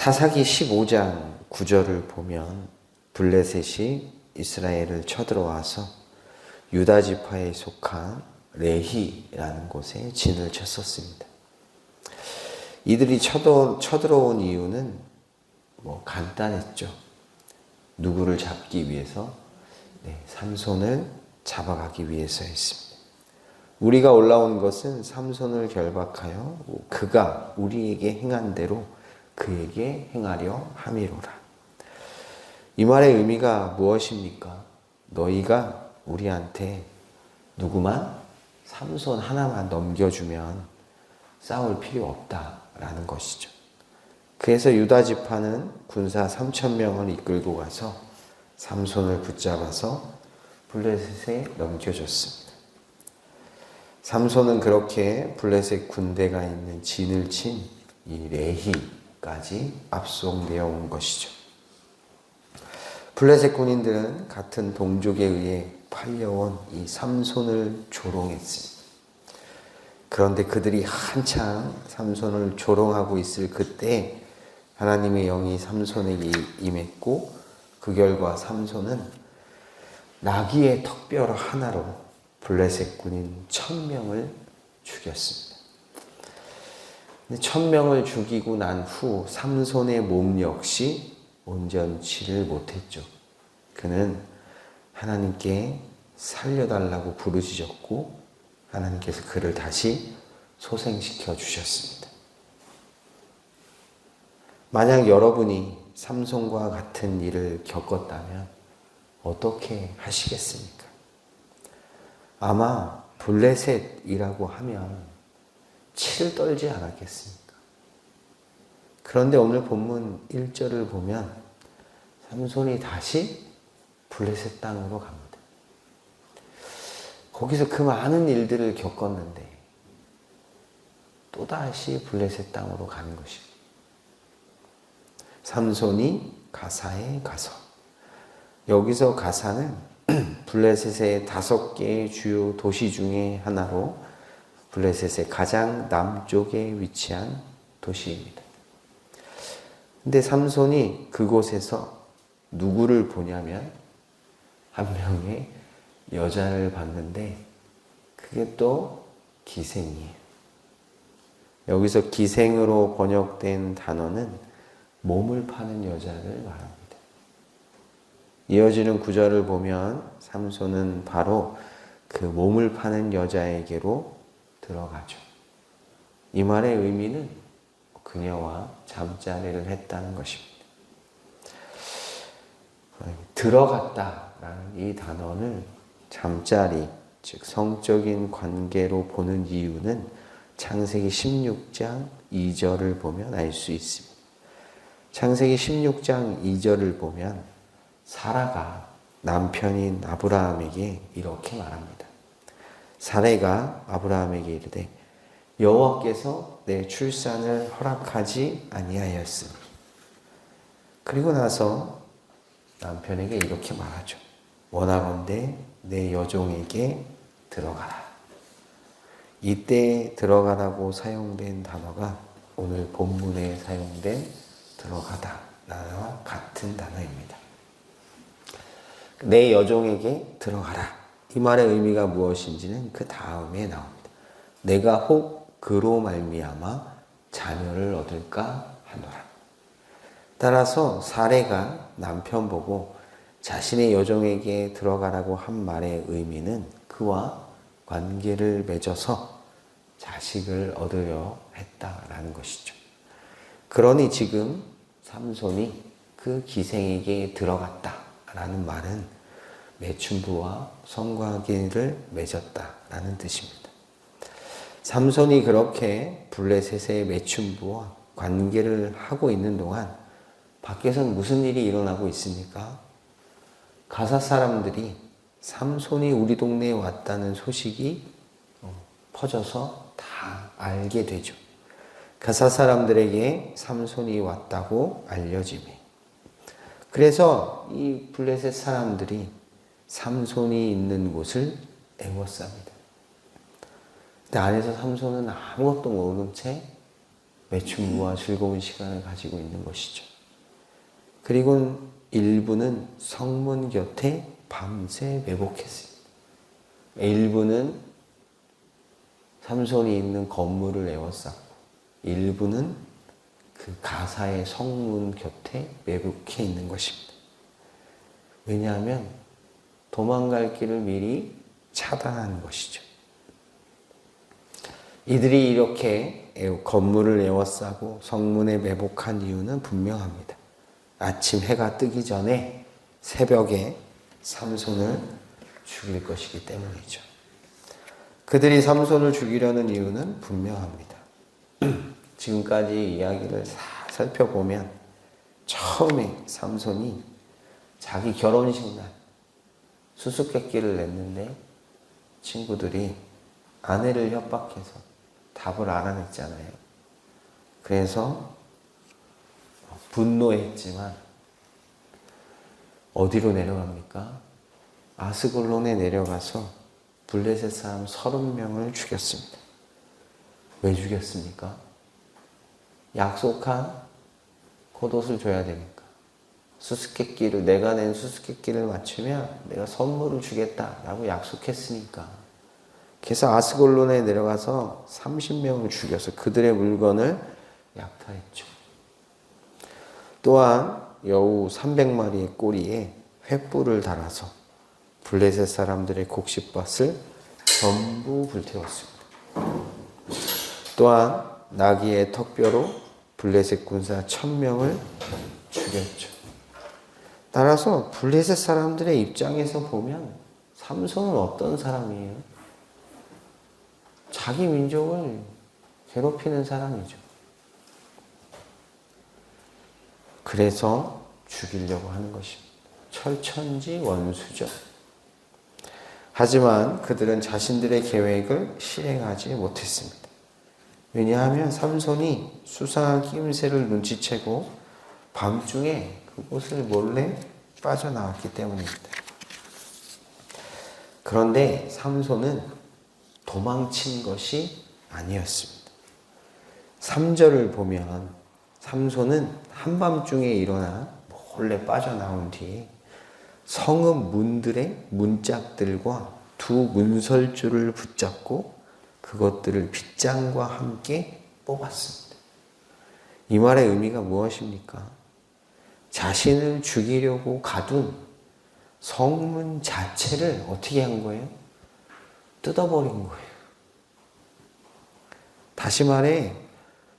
사사기 15장 9절을 보면 블레셋이 이스라엘을 쳐들어와서 유다 지파에 속한 레히라는 곳에 진을 쳤었습니다. 이들이 쳐들어온 이유는 간단했죠. 누구를 잡기 위해서? 삼손을 잡아가기 위해서였습니다. 우리가 올라온 것은 삼손을 결박하여 그가 우리에게 행한 대로 그에게 행하려 함이로라. 이 말의 의미가 무엇입니까? 너희가 우리한테 누구만? 삼손 하나만 넘겨주면 싸울 필요 없다라는 것이죠. 그래서 유다 지파는 군사 3,000명을 이끌고 가서 삼손을 붙잡아서 블레셋에 넘겨줬습니다. 삼손은 그렇게 블레셋 군대가 있는 진을 친 이 레히까지 압송되어 온 것이죠. 블레셋 군인들은 같은 동족에 의해 팔려온 이 삼손을 조롱했습니다. 그런데 그들이 한창 삼손을 조롱하고 있을 그때 하나님의 영이 삼손에게 임했고 그 결과 삼손은 나귀의 턱뼈 하나로 블레셋 군인 1,000명을 죽였습니다. 1,000명을 죽이고 난 후 삼손의 몸 역시 온전치를 못했죠. 그는 하나님께 살려달라고 부르짖었고 하나님께서 그를 다시 소생시켜 주셨습니다. 만약 여러분이 삼손과 같은 일을 겪었다면 어떻게 하시겠습니까? 아마 블레셋이라고 하면 치를 떨지 않았겠습니까? 그런데 오늘 본문 1절을 보면 삼손이 다시 블레셋 땅으로 갑니다. 거기서 그 많은 일들을 겪었는데 또다시 블레셋 땅으로 가는 것입니다. 삼손이 가사에 가서, 여기서 가사는 블레셋의 5개의 주요 도시 중에 하나로 블레셋의 가장 남쪽에 위치한 도시입니다. 근데 삼손이 그곳에서 누구를 보냐면 한 명의 여자를 봤는데 그게 또 기생이에요. 여기서 기생으로 번역된 단어는 몸을 파는 여자를 말합니다. 이어지는 구절을 보면 삼손은 바로 그 몸을 파는 여자에게로 들어가죠. 이 말의 의미는 그녀와 잠자리를 했다는 것입니다. 들어갔다라는 이 단어를 잠자리, 즉 성적인 관계로 보는 이유는 창세기 16장 2절을 보면 알 수 있습니다. 창세기 16장 2절을 보면 사라가 남편인 아브라함에게 이렇게 말합니다. 사레가 아브라함에게 이르되 여호와께서 내 출산을 허락하지 아니하였으니. 그리고 나서 남편에게 이렇게 말하죠. 원하건대 내 여종에게 들어가라. 이때 들어가라고 사용된 단어가 오늘 본문에 사용된 들어가다와 같은 단어입니다. 내 여종에게 들어가라. 이 말의 의미가 무엇인지는 그 다음에 나옵니다. 내가 혹 그로 말미암아 자녀를 얻을까 하노라. 따라서 사레가 남편 보고 자신의 여종에게 들어가라고 한 말의 의미는 그와 관계를 맺어서 자식을 얻으려 했다라는 것이죠. 그러니 지금 삼손이 그 기생에게 들어갔다라는 말은 매춘부와 성관계를 맺었다라는 뜻입니다. 삼손이 그렇게 블레셋의 매춘부와 관계를 하고 있는 동안 밖에서는 무슨 일이 일어나고 있습니까? 가사 사람들이 삼손이 우리 동네에 왔다는 소식이 퍼져서 다 알게 되죠. 가사 사람들에게 삼손이 왔다고 알려지며, 그래서 이 블레셋 사람들이 삼손이 있는 곳을 애워쌉니다. 근데 안에서 삼손은 아무것도 모르는 채 매춘부와 즐거운 시간을 가지고 있는 것이죠. 그리고 일부는 성문 곁에 밤새 매복했습니다. 일부는 삼손이 있는 건물을 에워쌌고 일부는 그 가사의 성문 곁에 매복해 있는 것입니다. 왜냐하면 도망갈 길을 미리 차단하는 것이죠. 이들이 이렇게 건물을 에워싸고 성문에 매복한 이유는 분명합니다. 아침 해가 뜨기 전에 새벽에 삼손을 죽일 것이기 때문이죠. 그들이 삼손을 죽이려는 이유는 분명합니다. 지금까지 이야기를 살펴보면 처음에 삼손이 자기 결혼식 날 수수께끼를 냈는데 친구들이 아내를 협박해서 답을 알아냈잖아요. 그래서 분노했지만 어디로 내려갑니까? 아스글론에 내려가서 블레셋 사람 30명을 죽였습니다. 왜 죽였습니까? 약속한 겉옷을 줘야 되니까. 수수께끼를, 내가 낸 수수께끼를 맞추면 내가 선물을 주겠다라고 약속했으니까. 그래서 아스글론에 내려가서 30명을 죽여서 그들의 물건을 약탈했죠. 또한 여우 300마리의 꼬리에 횃불을 달아서 블레셋 사람들의 곡식밭을 전부 불태웠습니다. 또한 나귀의 턱뼈로 블레셋 군사 1000명을 죽였죠. 따라서 블레셋 사람들의 입장에서 보면 삼손은 어떤 사람이에요? 자기 민족을 괴롭히는 사람이죠. 그래서 죽이려고 하는 것입니다. 철천지 원수죠. 하지만 그들은 자신들의 계획을 실행하지 못했습니다. 왜냐하면 삼손이 수상한 낌새를 눈치채고 밤중에 그곳을 몰래 빠져나왔기 때문입니다. 그런데 삼손은 도망친 것이 아니었습니다. 3절을 보면 삼손은 한밤중에 일어나 몰래 빠져나온 뒤에 성읍 문들의 문짝들과 두 문설주를 붙잡고 그것들을 빗장과 함께 뽑았습니다. 이 말의 의미가 무엇입니까? 자신을 죽이려고 가둔 성문 자체를 어떻게 한 거예요? 뜯어버린 거예요. 다시 말해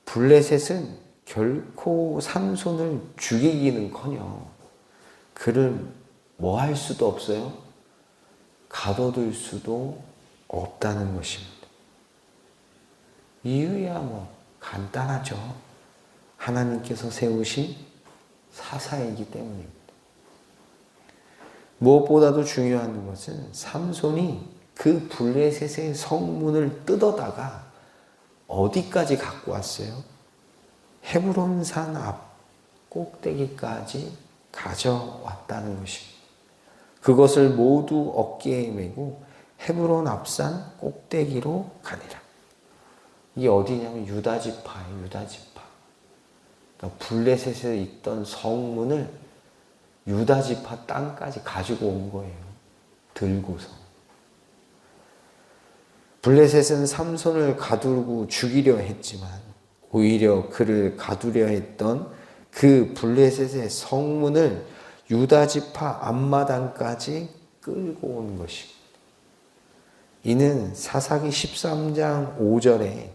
블레셋은 결코 삼손을 죽이기는커녕 그를 뭐 할 수도 없어요? 가둬둘 수도 없다는 것입니다. 이유야 뭐 간단하죠. 하나님께서 세우신 사사이기 때문입니다. 무엇보다도 중요한 것은 삼손이 그 블레셋의 성문을 뜯어다가 어디까지 갖고 왔어요? 헤브론산 앞 꼭대기까지 가져왔다는 것입니다. 그것을 모두 어깨에 메고 헤브론 앞산 꼭대기로 가니라. 이게 어디냐면 유다지파예요. 유다지파. 그러니까 블레셋에 있던 성문을 유다지파 땅까지 가지고 온 거예요. 들고서. 블레셋은 삼손을 가두고 죽이려 했지만 오히려 그를 가두려 했던 그 블레셋의 성문을 유다지파 앞마당까지 끌고 온 것입니다. 이는 사사기 13장 5절에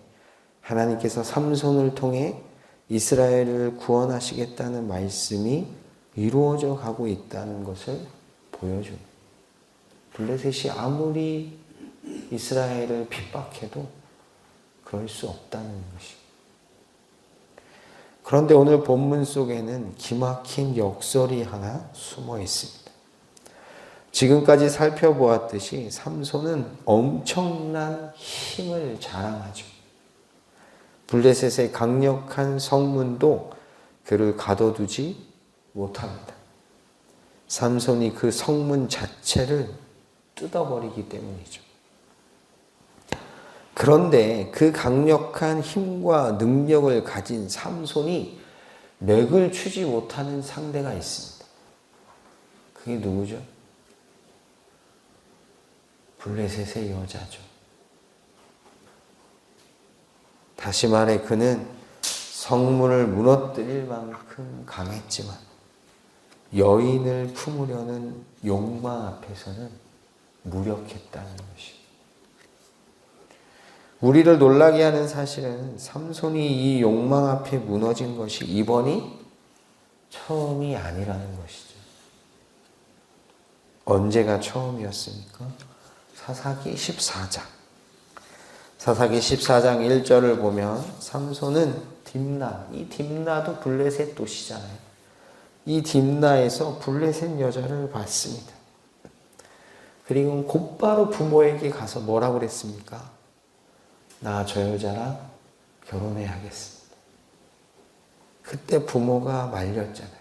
하나님께서 삼손을 통해 이스라엘을 구원하시겠다는 말씀이 이루어져 가고 있다는 것을 보여줍니다. 블레셋이 아무리 이스라엘을 핍박해도 그럴 수 없다는 것입니다. 그런데 오늘 본문 속에는 기막힌 역설이 하나 숨어 있습니다. 지금까지 살펴보았듯이 삼손은 엄청난 힘을 자랑하죠. 블레셋의 강력한 성문도 그를 가둬두지 못합니다. 삼손이 그 성문 자체를 뜯어버리기 때문이죠. 그런데 그 강력한 힘과 능력을 가진 삼손이 맥을 추지 못하는 상대가 있습니다. 그게 누구죠? 블레셋의 여자죠. 다시 말해 그는 성문을 무너뜨릴 만큼 강했지만 여인을 품으려는 욕망 앞에서는 무력했다는 것입니다. 우리를 놀라게 하는 사실은 삼손이 이 욕망 앞에 무너진 것이 이번이 처음이 아니라는 것이죠. 언제가 처음이었습니까? 사사기 14장. 사사기 14장 1절을 보면 삼손은 딥나, 이 딥나도 블레셋 도시잖아요. 이 딥나에서 블레셋 여자를 봤습니다. 그리고 곧바로 부모에게 가서 뭐라고 그랬습니까? 나 저 여자랑 결혼해야겠습니다. 그때 부모가 말렸잖아요.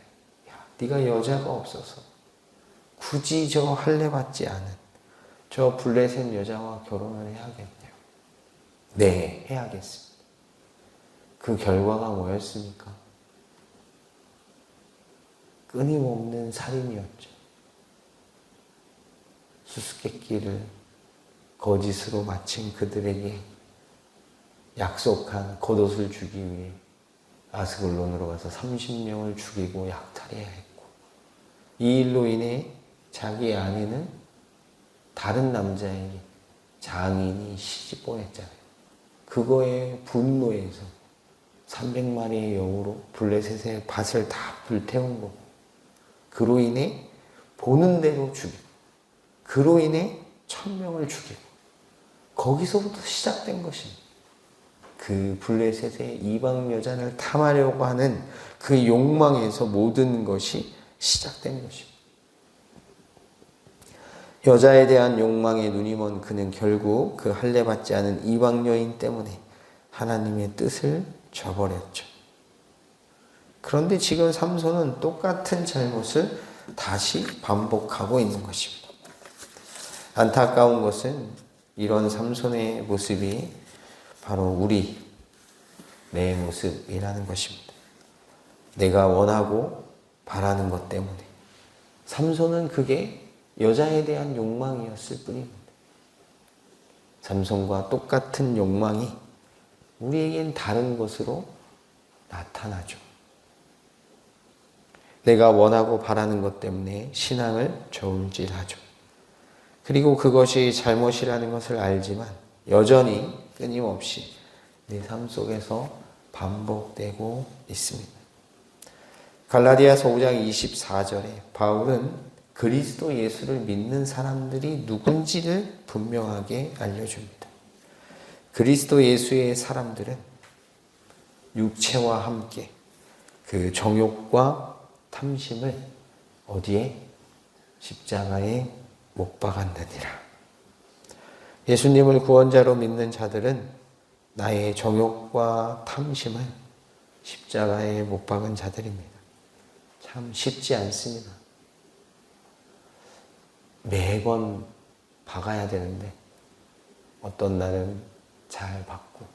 야, 네가 여자가 없어서 굳이 저 할례 받지 않은 저 블레셋 여자와 결혼을 해야겠냐고. 네, 해야겠습니다. 그 결과가 뭐였습니까? 끊임없는 살인이었죠. 수수께끼를 거짓으로 마친 그들에게 약속한 겉옷을 주기 위해 아스글론으로 가서 30명을 죽이고 약탈해야 했고, 이 일로 인해 자기 아내는 다른 남자에게 장인이 시집보냈잖아요. 그거에 분노해서 300마리의 여우로 블레셋의 밭을 다 불태운 거고, 그로 인해 보는 대로 죽이고, 그로 인해 1000명을 죽이고, 거기서부터 시작된 것입니다. 그 블레셋의 이방 여자를 탐하려고 하는 그 욕망에서 모든 것이 시작된 것입니다. 여자에 대한 욕망에 눈이 먼 그는 결국 그 할례 받지 않은 이방 여인 때문에 하나님의 뜻을 저버렸죠. 그런데 지금 삼손은 똑같은 잘못을 다시 반복하고 있는 것입니다. 안타까운 것은 이런 삼손의 모습이 바로 내 모습이라는 것입니다. 내가 원하고 바라는 것 때문에. 삼손은 그게 여자에 대한 욕망이었을 뿐입니다. 삼손과 똑같은 욕망이 우리에겐 다른 것으로 나타나죠. 내가 원하고 바라는 것 때문에 신앙을 저울질하죠. 그리고 그것이 잘못이라는 것을 알지만 여전히 끊임없이 내 삶 속에서 반복되고 있습니다. 갈라디아서 5장 24절에 바울은 그리스도 예수를 믿는 사람들이 누군지를 분명하게 알려줍니다. 그리스도 예수의 사람들은 육체와 함께 그 정욕과 탐심을 어디에? 십자가에 못 박았느니라. 예수님을 구원자로 믿는 자들은 나의 정욕과 탐심을 십자가에 못 박은 자들입니다. 참 쉽지 않습니다. 매번 박아야 되는데 어떤 날은 잘 박고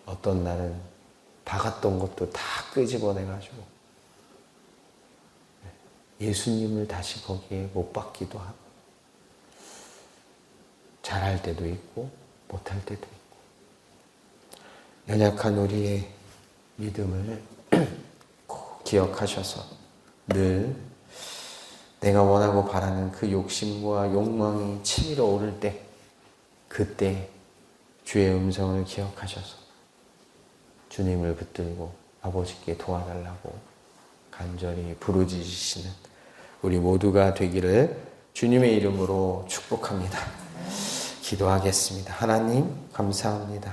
어떤 날은 박았던 것도 다 끄집어내가지고 예수님을 다시 거기에 못 박기도 하고 잘할 때도 있고 못할 때도 있고 연약한 우리의 믿음을 꼭 기억하셔서 늘 내가 원하고 바라는 그 욕심과 욕망이 치밀어 오를 때 그때 주의 음성을 기억하셔서 주님을 붙들고 아버지께 도와달라고 간절히 부르짖으시는 우리 모두가 되기를 주님의 이름으로 축복합니다. 기도하겠습니다. 하나님 감사합니다.